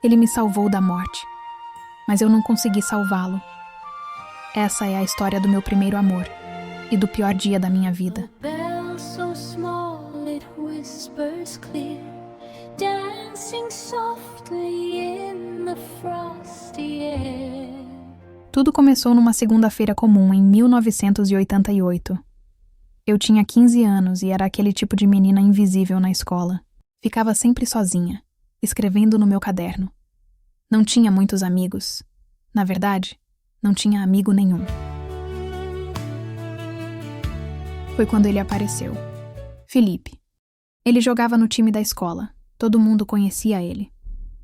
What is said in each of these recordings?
Ele me salvou da morte, mas eu não consegui salvá-lo. Essa é a história do meu primeiro amor e do pior dia da minha vida. Bell so small it whispers clear, dancing softly in the frosty air. Tudo começou numa segunda-feira comum em 1988. Eu tinha 15 anos e era aquele tipo de menina invisível na escola. Ficava sempre sozinha, escrevendo no meu caderno. Não tinha muitos amigos. Na verdade, não tinha amigo nenhum. Foi quando ele apareceu. Felipe. Ele jogava no time da escola. Todo mundo conhecia ele.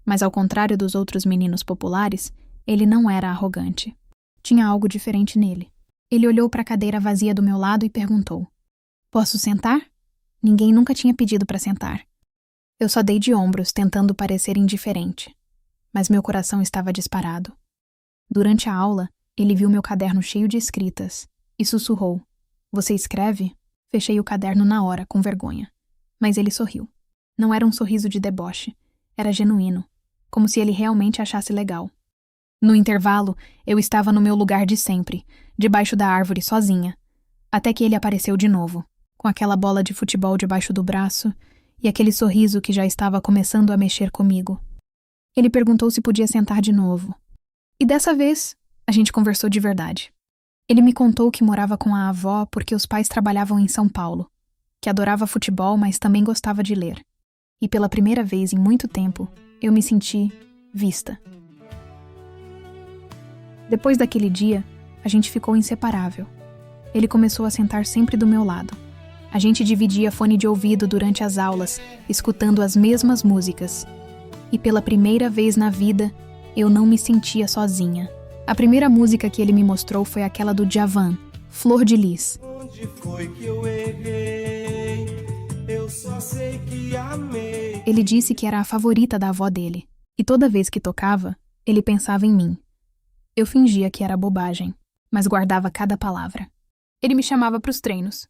Mas ao contrário dos outros meninos populares, ele não era arrogante. Tinha algo diferente nele. Ele olhou para a cadeira vazia do meu lado e perguntou: "Posso sentar?" Ninguém nunca tinha pedido para sentar. Eu só dei de ombros, tentando parecer indiferente. Mas meu coração estava disparado. Durante a aula, ele viu meu caderno cheio de escritas e sussurrou: "Você escreve?" Fechei o caderno na hora, com vergonha. Mas ele sorriu. Não era um sorriso de deboche. Era genuíno, como se ele realmente achasse legal. No intervalo, eu estava no meu lugar de sempre, debaixo da árvore sozinha, até que ele apareceu de novo, com aquela bola de futebol debaixo do braço e aquele sorriso que já estava começando a mexer comigo. Ele perguntou se podia sentar de novo. E dessa vez, a gente conversou de verdade. Ele me contou que morava com a avó porque os pais trabalhavam em São Paulo, que adorava futebol, mas também gostava de ler. E pela primeira vez em muito tempo, eu me senti vista. Depois daquele dia, a gente ficou inseparável. Ele começou a sentar sempre do meu lado. A gente dividia fone de ouvido durante as aulas, escutando as mesmas músicas. E pela primeira vez na vida, eu não me sentia sozinha. A primeira música que ele me mostrou foi aquela do Djavan, Flor de Lis. Onde foi que eu errei? Eu só sei que amei. Ele disse que era a favorita da avó dele. E toda vez que tocava, ele pensava em mim. Eu fingia que era bobagem, mas guardava cada palavra. Ele me chamava para os treinos.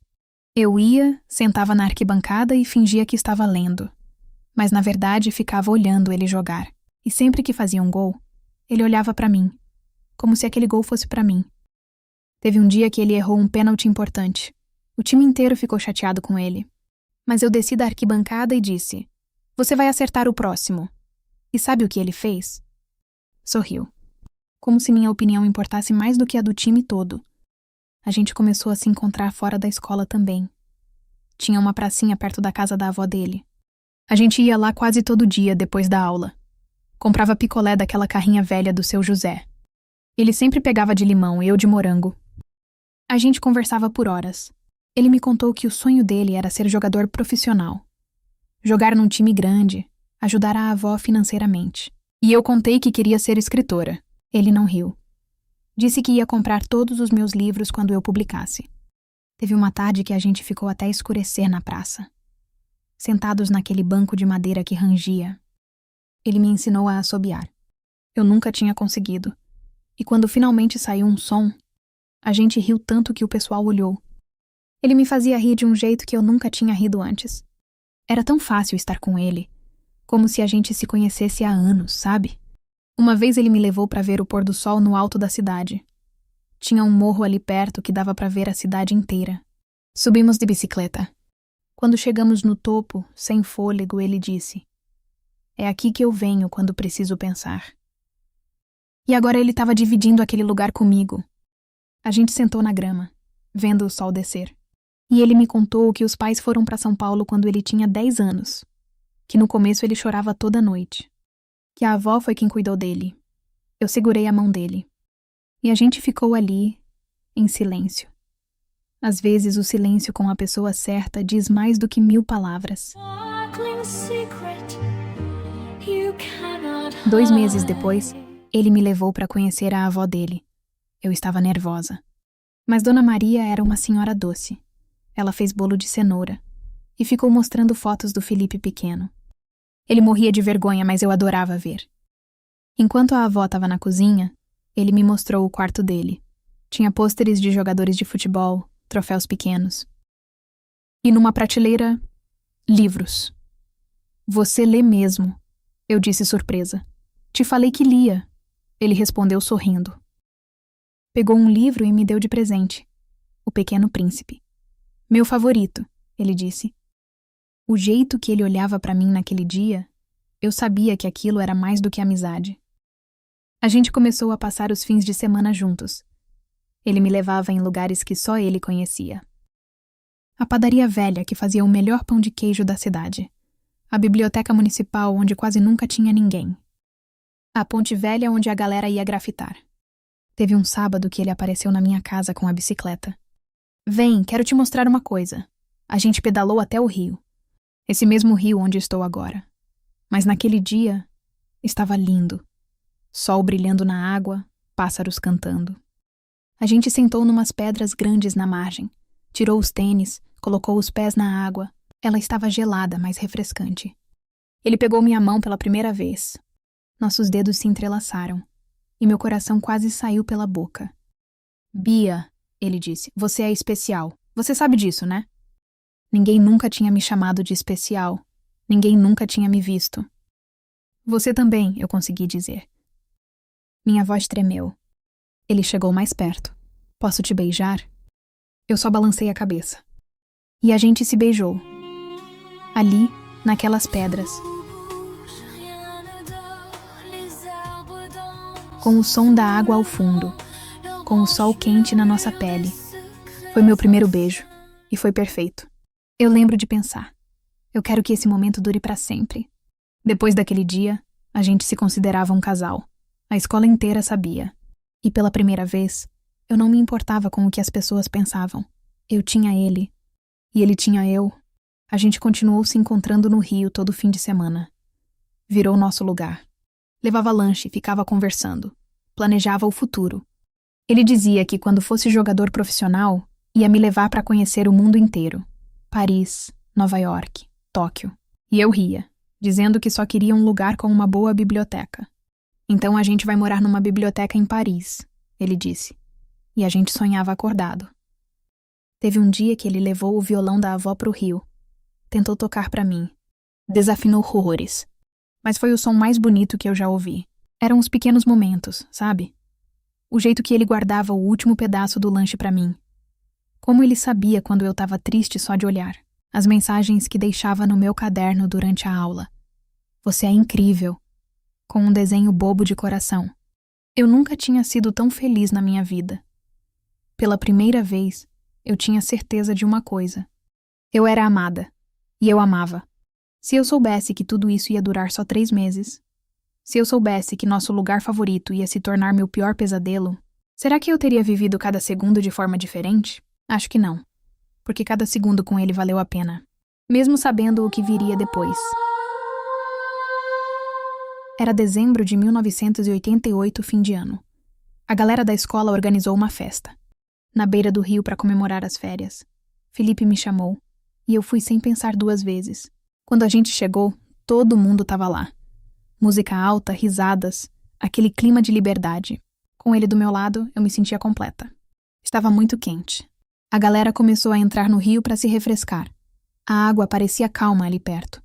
Eu ia, sentava na arquibancada e fingia que estava lendo. Mas na verdade ficava olhando ele jogar. E sempre que fazia um gol, ele olhava para mim, como se aquele gol fosse para mim. Teve um dia que ele errou um pênalti importante. O time inteiro ficou chateado com ele. Mas eu desci da arquibancada e disse: "Você vai acertar o próximo." E sabe o que ele fez? Sorriu. Como se minha opinião importasse mais do que a do time todo. A gente começou a se encontrar fora da escola também. Tinha uma pracinha perto da casa da avó dele. A gente ia lá quase todo dia depois da aula. Comprava picolé daquela carrinha velha do seu José. Ele sempre pegava de limão e eu de morango. A gente conversava por horas. Ele me contou que o sonho dele era ser jogador profissional. Jogar num time grande, ajudar a avó financeiramente. E eu contei que queria ser escritora. Ele não riu. Disse que ia comprar todos os meus livros quando eu publicasse. Teve uma tarde que a gente ficou até escurecer na praça. Sentados naquele banco de madeira que rangia. Ele me ensinou a assobiar. Eu nunca tinha conseguido. E quando finalmente saiu um som, a gente riu tanto que o pessoal olhou. Ele me fazia rir de um jeito que eu nunca tinha rido antes. Era tão fácil estar com ele, como se a gente se conhecesse há anos, sabe? Uma vez ele me levou para ver o pôr do sol no alto da cidade. Tinha um morro ali perto que dava para ver a cidade inteira. Subimos de bicicleta. Quando chegamos no topo, sem fôlego, ele disse: "É aqui que eu venho quando preciso pensar." E agora ele estava dividindo aquele lugar comigo. A gente sentou na grama, vendo o sol descer. E ele me contou que os pais foram para São Paulo quando ele tinha 10 anos. Que no começo ele chorava toda noite. Que a avó foi quem cuidou dele. Eu segurei a mão dele. E a gente ficou ali, em silêncio. Às vezes o silêncio com a pessoa certa diz mais do que 1000 palavras. 2 meses depois, ele me levou para conhecer a avó dele. Eu estava nervosa. Mas Dona Maria era uma senhora doce. Ela fez bolo de cenoura e ficou mostrando fotos do Felipe pequeno. Ele morria de vergonha, mas eu adorava ver. Enquanto a avó estava na cozinha, ele me mostrou o quarto dele. Tinha pôsteres de jogadores de futebol, troféus pequenos. E numa prateleira, livros. "Você lê mesmo", eu disse surpresa. Te falei que lia, ele respondeu sorrindo. Pegou um livro e me deu de presente. O Pequeno Príncipe. Meu favorito, ele disse. O jeito que ele olhava para mim naquele dia, eu sabia que aquilo era mais do que amizade. A gente começou a passar os fins de semana juntos. Ele me levava em lugares que só ele conhecia. A padaria velha que fazia o melhor pão de queijo da cidade. A biblioteca municipal onde quase nunca tinha ninguém. A ponte velha onde a galera ia grafitar. Teve um sábado que ele apareceu na minha casa com a bicicleta. Vem, quero te mostrar uma coisa. A gente pedalou até o rio. Esse mesmo rio onde estou agora. Mas naquele dia, estava lindo. Sol brilhando na água, pássaros cantando. A gente sentou numas pedras grandes na margem. Tirou os tênis, colocou os pés na água. Ela estava gelada, mas refrescante. Ele pegou minha mão pela primeira vez. Nossos dedos se entrelaçaram. E meu coração quase saiu pela boca. Bia, ele disse, você é especial. Você sabe disso, né? Ninguém nunca tinha me chamado de especial. Ninguém nunca tinha me visto. Você também, eu consegui dizer. Minha voz tremeu. Ele chegou mais perto. Posso te beijar? Eu só balancei a cabeça. E a gente se beijou. Ali, naquelas pedras. Com o som da água ao fundo. Com o sol quente na nossa pele. Foi meu primeiro beijo. E foi perfeito. Eu lembro de pensar. Eu quero que esse momento dure para sempre. Depois daquele dia, a gente se considerava um casal. A escola inteira sabia. E pela primeira vez, eu não me importava com o que as pessoas pensavam. Eu tinha ele. E ele tinha eu. A gente continuou se encontrando no Rio todo fim de semana. Virou nosso lugar. Levava lanche e ficava conversando. Planejava o futuro. Ele dizia que quando fosse jogador profissional, ia me levar para conhecer o mundo inteiro. Paris, Nova York, Tóquio. E eu ria, dizendo que só queria um lugar com uma boa biblioteca. Então a gente vai morar numa biblioteca em Paris, ele disse. E a gente sonhava acordado. Teve um dia que ele levou o violão da avó pro Rio. Tentou tocar pra mim. Desafinou horrores. Mas foi o som mais bonito que eu já ouvi. Eram os pequenos momentos, sabe? O jeito que ele guardava o último pedaço do lanche pra mim. Como ele sabia quando eu tava triste só de olhar. As mensagens que deixava no meu caderno durante a aula. Você é incrível. Com um desenho bobo de coração. Eu nunca tinha sido tão feliz na minha vida. Pela primeira vez, eu tinha certeza de uma coisa. Eu era amada. E eu amava. Se eu soubesse que tudo isso ia durar só 3 meses, se eu soubesse que nosso lugar favorito ia se tornar meu pior pesadelo, será que eu teria vivido cada segundo de forma diferente? Acho que não. Porque cada segundo com ele valeu a pena. Mesmo sabendo o que viria depois. Era dezembro de 1988, fim de ano. A galera da escola organizou uma festa. Na beira do rio para comemorar as férias. Felipe me chamou. E eu fui sem pensar 2 vezes. Quando a gente chegou, todo mundo estava lá. Música alta, risadas, aquele clima de liberdade. Com ele do meu lado, eu me sentia completa. Estava muito quente. A galera começou a entrar no rio para se refrescar. A água parecia calma ali perto.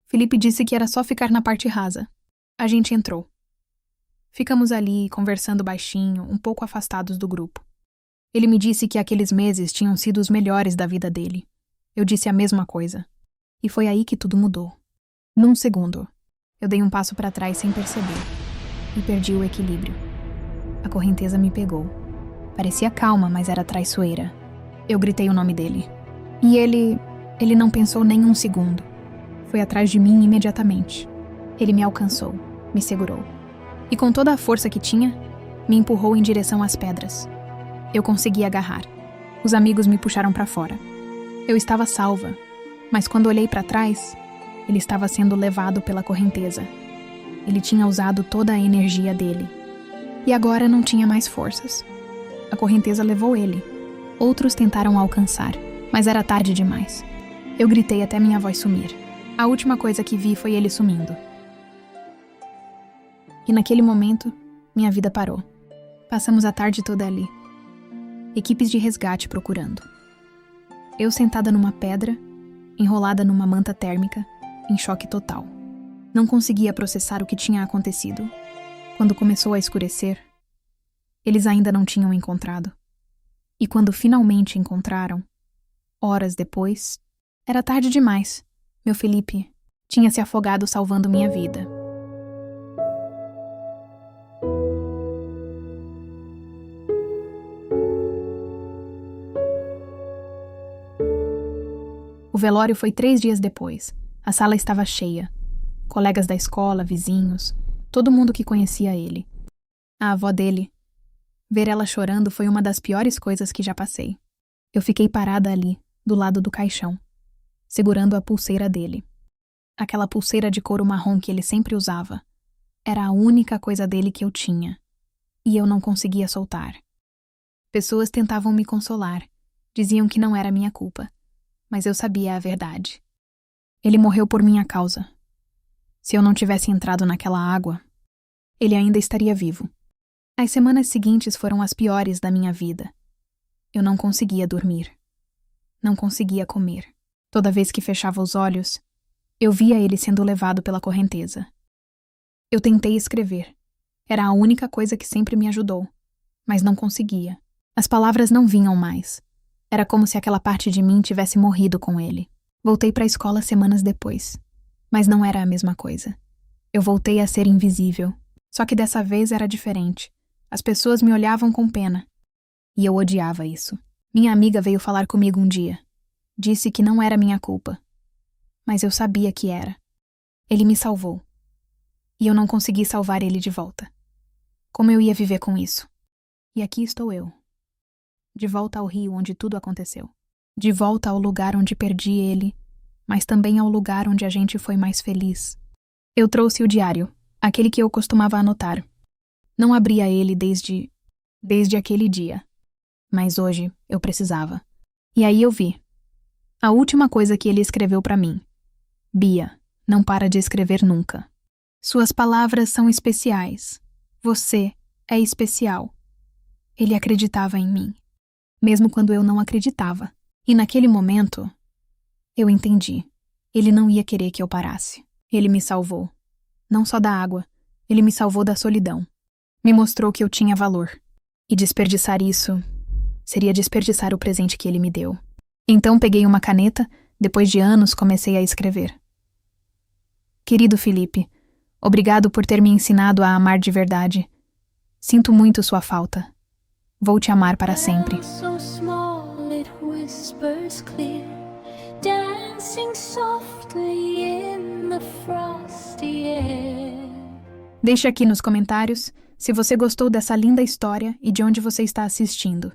Felipe disse que era só ficar na parte rasa. A gente entrou. Ficamos ali, conversando baixinho, um pouco afastados do grupo. Ele me disse que aqueles meses tinham sido os melhores da vida dele. Eu disse a mesma coisa. E foi aí que tudo mudou. Num segundo, eu dei um passo para trás sem perceber. E perdi o equilíbrio. A correnteza me pegou. Parecia calma, mas era traiçoeira. Eu gritei o nome dele. E ele não pensou nem um segundo. Foi atrás de mim imediatamente. Ele me alcançou, me segurou. E com toda a força que tinha, me empurrou em direção às pedras. Eu consegui agarrar. Os amigos me puxaram para fora. Eu estava salva, mas quando olhei para trás, ele estava sendo levado pela correnteza. Ele tinha usado toda a energia dele. E agora não tinha mais forças. A correnteza levou ele. Outros tentaram alcançar, mas era tarde demais. Eu gritei até minha voz sumir. A última coisa que vi foi ele sumindo. E naquele momento, minha vida parou. Passamos a tarde toda ali. Equipes de resgate procurando. Eu sentada numa pedra, enrolada numa manta térmica, em choque total. Não conseguia processar o que tinha acontecido. Quando começou a escurecer, eles ainda não tinham encontrado. E quando finalmente encontraram, horas depois, era tarde demais. Meu Felipe tinha se afogado salvando minha vida. O velório foi 3 dias depois. A sala estava cheia. Colegas da escola, vizinhos, todo mundo que conhecia ele. A avó dele. Ver ela chorando foi uma das piores coisas que já passei. Eu fiquei parada ali, do lado do caixão, segurando a pulseira dele. Aquela pulseira de couro marrom que ele sempre usava. Era a única coisa dele que eu tinha. E eu não conseguia soltar. Pessoas tentavam me consolar. Diziam que não era minha culpa. Mas eu sabia a verdade. Ele morreu por minha causa. Se eu não tivesse entrado naquela água, ele ainda estaria vivo. As semanas seguintes foram as piores da minha vida. Eu não conseguia dormir. Não conseguia comer. Toda vez que fechava os olhos, eu via ele sendo levado pela correnteza. Eu tentei escrever. Era a única coisa que sempre me ajudou. Mas não conseguia. As palavras não vinham mais. Era como se aquela parte de mim tivesse morrido com ele. Voltei para a escola semanas depois. Mas não era a mesma coisa. Eu voltei a ser invisível. Só que dessa vez era diferente. As pessoas me olhavam com pena. E eu odiava isso. Minha amiga veio falar comigo um dia. Disse que não era minha culpa. Mas eu sabia que era. Ele me salvou. E eu não consegui salvar ele de volta. Como eu ia viver com isso? E aqui estou eu. De volta ao rio onde tudo aconteceu. De volta ao lugar onde perdi ele, mas também ao lugar onde a gente foi mais feliz. Eu trouxe o diário, aquele que eu costumava anotar. Não abria ele desde aquele dia. Mas hoje eu precisava. E aí eu vi. A última coisa que ele escreveu para mim. Bia, não para de escrever nunca. Suas palavras são especiais. Você é especial. Ele acreditava em mim. Mesmo quando eu não acreditava. E naquele momento, eu entendi. Ele não ia querer que eu parasse. Ele me salvou. Não só da água, ele me salvou da solidão. Me mostrou que eu tinha valor. E desperdiçar isso seria desperdiçar o presente que ele me deu. Então peguei uma caneta, depois de anos comecei a escrever. Querido Felipe, obrigado por ter me ensinado a amar de verdade. Sinto muito sua falta. Vou te amar para sempre. So small it whispers clear, dancing softly in the frosty air. Deixe aqui nos comentários se você gostou dessa linda história e de onde você está assistindo.